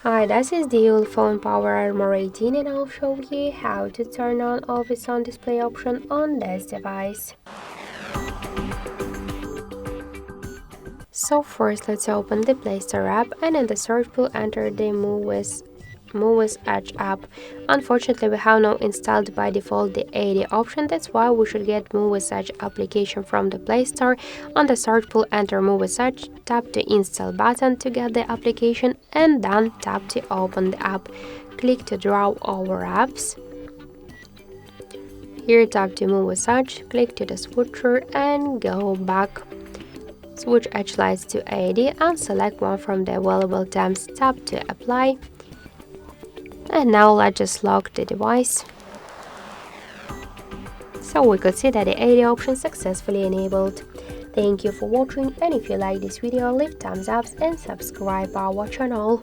Hi, this is the ULEFONE Power Armor 18 and I'll show you how to turn on Always On display option on this device. So first let's open the Play Store app and in the search pool enter the Muviz Edge App. Unfortunately, we have not installed by default the AOD option, that's why we should get Muviz Edge application from the Play Store. On the search pool enter Muviz Edge, tap the install button to get the application and then tap to open the app. Click to draw over apps. Here tap to Muviz Edge, click to the switcher and go back. Switch Edge lights to AOD and select one from the available tabs, tap to apply. And now let's just lock the device. So we could see that the AOD option successfully enabled. Thank you for watching, and if you like this video, leave thumbs up and subscribe our channel.